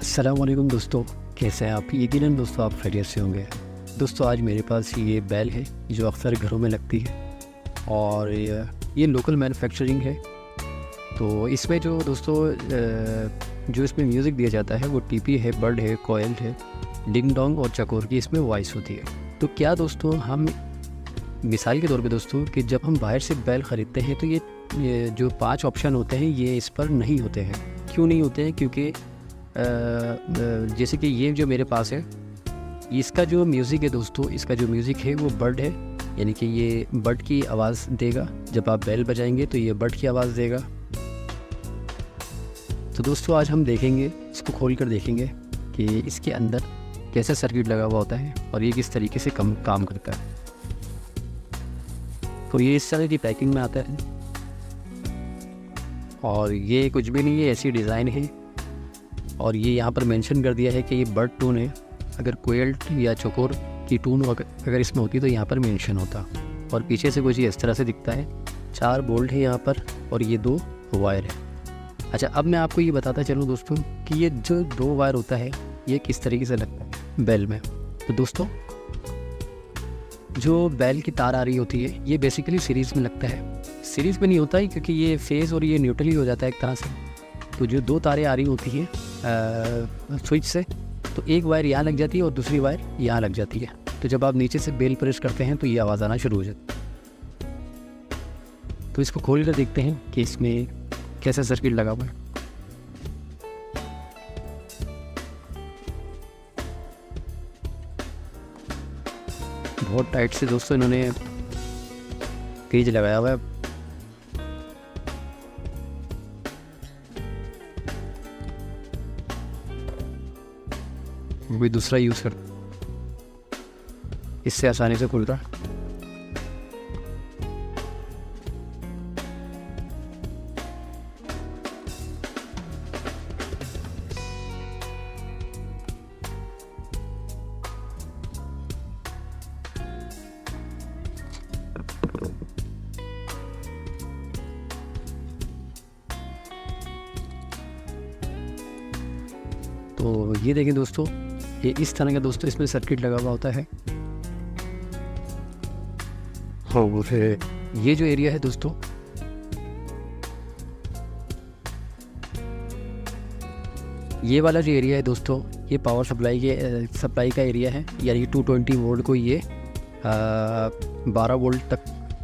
अस्सलाम वालेकुम दोस्तों, कैसे हैं आप? यकीनन दोस्तों आप खैरियत से होंगे। दोस्तों आज मेरे पास ये बेल है जो अक्सर घरों में लगती है और ये लोकल मैन्युफैक्चरिंग है। तो इसमें जो दोस्तों जो इसमें म्यूज़िक दिया जाता है वो टीपी है, बर्ड है, कोयल है, डिंग डोंग और चकोर की इसमें वॉइस होती है। तो क्या दोस्तों हम मिसाल के तौर पे दोस्तों कि जब हम बाहर से बेल ख़रीदते हैं तो ये जो 5 ऑप्शन होते हैं ये इस पर नहीं होते हैं। क्यों नहीं होते हैं? क्योंकि जैसे कि ये जो मेरे पास है, इसका जो म्यूज़िक है दोस्तों, इसका जो म्यूज़िक है वो बर्ड है, यानी कि ये बर्ड की आवाज़ देगा। जब आप बेल बजाएंगे तो ये बर्ड की आवाज़ देगा। तो दोस्तों आज हम देखेंगे, इसको खोल कर देखेंगे कि इसके अंदर कैसा सर्किट लगा हुआ होता है और ये किस तरीके से काम करता है। तो ये इस तरह की पैकिंग में आता है और ये कुछ भी नहीं है, ऐसी डिज़ाइन है। और ये यहाँ पर मेंशन कर दिया है कि ये बर्ड टून है। अगर कोयल या चकोर की टून अगर इसमें होती तो यहाँ पर मेंशन होता। और पीछे से कुछ इस तरह से दिखता है। 4 बोल्ट है यहाँ पर और ये 2 वायर है। अच्छा, अब मैं आपको ये बताता चलूँ दोस्तों कि ये जो 2 वायर होता है ये किस तरीके से लगता है बेल में। तो दोस्तों जो बेल की तार आ रही होती है ये बेसिकली सीरीज़ में लगता है। सीरीज़ में नहीं होता है क्योंकि ये फेज़ और ये न्यूट्रल ही हो जाता है एक तरह से। तो जो 2 तारें आ रही होती है स्विच से, तो एक वायर यहाँ लग जाती है और दूसरी वायर यहाँ लग जाती है। तो जब आप नीचे से बेल प्रेस करते हैं तो ये आवाज़ आना शुरू हो जाती है। तो इसको खोल कर देखते हैं कि इसमें कैसा सर्किट लगा हुआ है। बहुत टाइट से दोस्तों इन्होंने केज लगाया हुआ है। भी दूसरा यूज़ कर, इससे आसानी से खुल रहा है। तो ये देखें दोस्तों, ये इस तरह का दोस्तों इसमें सर्किट लगा हुआ होता है। और ये जो एरिया है दोस्तों, ये वाला जो एरिया है दोस्तों, ये पावर सप्लाई का एरिया है। यानी 220 वोल्ट को ये 12 वोल्ट तक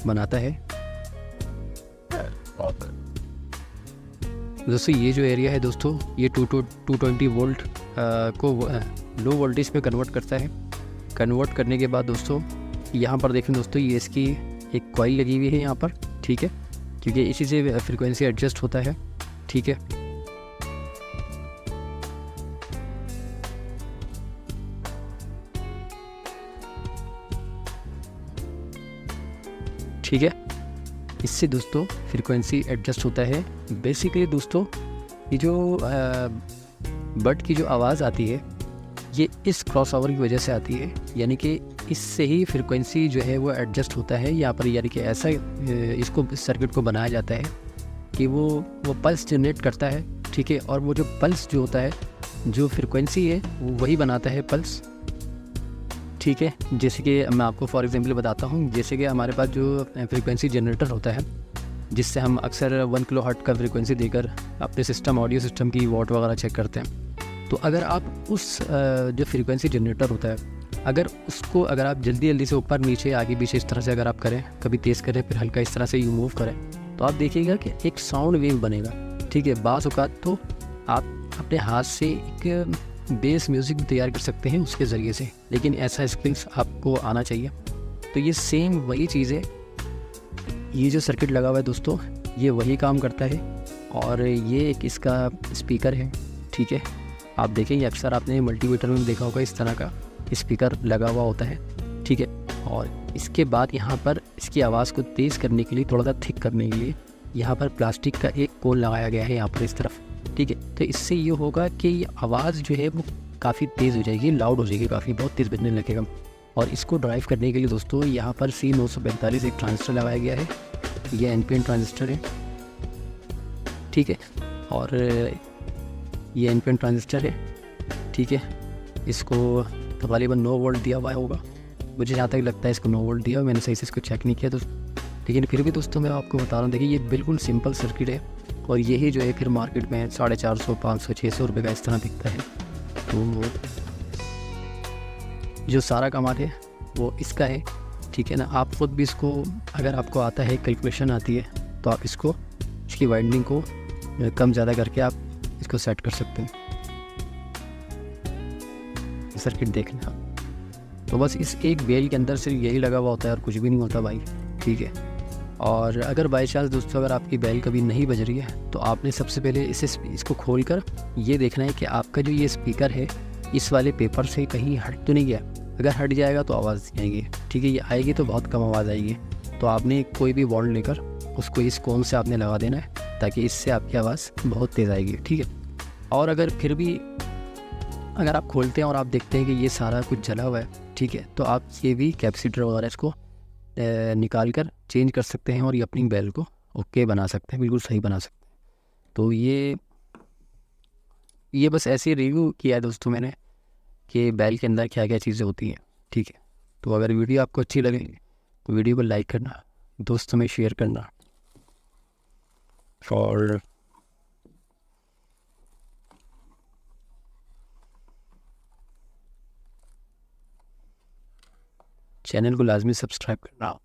बनाता है। दोस्तों ये जो एरिया है दोस्तों, ये 220 वोल्ट को लो वोल्टेज पे कन्वर्ट करता है। कन्वर्ट करने के बाद दोस्तों यहाँ पर देखें दोस्तों, ये इसकी एक कॉइल लगी हुई है यहाँ पर, ठीक है, क्योंकि इसी से फ्रीक्वेंसी एडजस्ट होता है, ठीक है। ठीक है, इससे दोस्तों फ्रीक्वेंसी एडजस्ट होता है। बेसिकली दोस्तों ये जो बर्ड की जो आवाज़ आती है ये इस क्रॉस ओवर की वजह से आती है, यानी कि इससे ही फ्रीक्वेंसी जो है वो एडजस्ट होता है यहाँ पर। यानी कि ऐसा इसको सर्किट को बनाया जाता है कि वो पल्स जनरेट करता है, ठीक है। और वो जो पल्स जो होता है, जो फ्रीक्वेंसी है वो वही बनाता है पल्स, ठीक है। जैसे कि मैं आपको फॉर एग्जांपल बताता हूँ, जैसे कि हमारे पास जो फ्रीक्वेंसी जनरेटर होता है, जिससे हम अक्सर 1 किलो हर्ट्ज़ का फ्रीक्वेंसी देकर अपने ऑडियो सिस्टम की वॉट वगैरह चेक करते हैं। तो अगर आप उस जो फ्रीक्वेंसी जनरेटर होता है, अगर आप जल्दी से ऊपर नीचे आगे पीछे इस तरह से अगर आप करें, कभी तेज़ करें फिर हल्का इस तरह से यू मूव करें, तो आप देखिएगा कि एक साउंड वेव बनेगा, ठीक है। बाज़ औक़ात तो आप अपने हाथ से एक बेस म्यूज़िक भी तैयार कर सकते हैं उसके ज़रिए से, लेकिन ऐसा स्किल्स आपको आना चाहिए। तो ये सेम वही चीज़ है। ये जो सर्किट लगा हुआ है दोस्तों, ये वही काम करता है। और ये एक इसका स्पीकर है, ठीक है। आप देखेंगे अक्सर आपने मल्टीमीटर में देखा होगा इस तरह का स्पीकर लगा हुआ होता है, ठीक है। और इसके बाद यहाँ पर इसकी आवाज़ को तेज़ करने के लिए, थोड़ा सा थिक करने के लिए, यहाँ पर प्लास्टिक का एक कोन लगाया गया है यहाँ पर इस तरफ, ठीक है। तो इससे ये होगा कि ये आवाज़ जो है वो काफ़ी तेज़ हो जाएगी, लाउड हो जाएगी, काफ़ी बहुत तेज़ बजने लगेगा। और इसको ड्राइव करने के लिए दोस्तों यहाँ पर C945 एक ट्रांजिस्टर लगाया गया है। ये NPN ट्रांजिस्टर है, ठीक है। और ये NPN ट्रांजिस्टर है ठीक है। इसको तकरीबन 9 वोल्ट दिया हुआ होगा, मुझे जहाँ तक लगता है इसको 9 वोल्ट दिया। मैंने सही से इसको चेक नहीं किया तो, लेकिन फिर भी दोस्तों मैं आपको बता रहा हूँ। देखिए ये बिल्कुल सिंपल सर्किट है और यही जो है फिर मार्केट में 450, 500, 600 रुपये का इस तरह बिकता है। तो जो सारा कमाल है वो इसका है, ठीक है ना। आप खुद भी इसको, अगर आपको आता है, कैलकुलेशन आती है, तो आप इसको, इसकी वाइंडिंग को कम ज़्यादा करके आप इसको सेट कर सकते हैं। सर्किट देखना, तो बस इस एक बेल के अंदर सिर्फ यही लगा हुआ होता है और कुछ भी नहीं होता भाई, ठीक है। और अगर बाई चांस दोस्तों अगर आपकी बेल कभी नहीं बज रही है तो आपने सबसे पहले इसको खोल कर ये देखना है कि आपका जो ये स्पीकर है इस वाले पेपर से कहीं हट तो नहीं गया। अगर हट जाएगा तो आवाज़ नहीं आएगी, ठीक है। ये आएगी तो बहुत कम आवाज़ आएगी। तो आपने कोई भी बॉन्ड लेकर उसको इस कोन से आपने लगा देना है ताकि इससे आपकी आवाज़ बहुत तेज़ आएगी, ठीक है। और अगर फिर भी अगर आप खोलते हैं और आप देखते हैं कि ये सारा कुछ जला हुआ है, ठीक है, तो आप ये भी कैपेसिटर वगैरह इसको निकाल कर चेंज कर सकते हैं और ये अपनी बेल को ओके बना सकते हैं, बिल्कुल सही बना सकते हैं। तो ये बस ऐसे रिव्यू किया है दोस्तों मैंने कि बेल के अंदर क्या क्या चीज़ें होती हैं, ठीक है। तो अगर वीडियो आपको अच्छी लगे तो वीडियो को लाइक करना, दोस्तों में शेयर करना और चैनल को लाजमी सब्सक्राइब करना।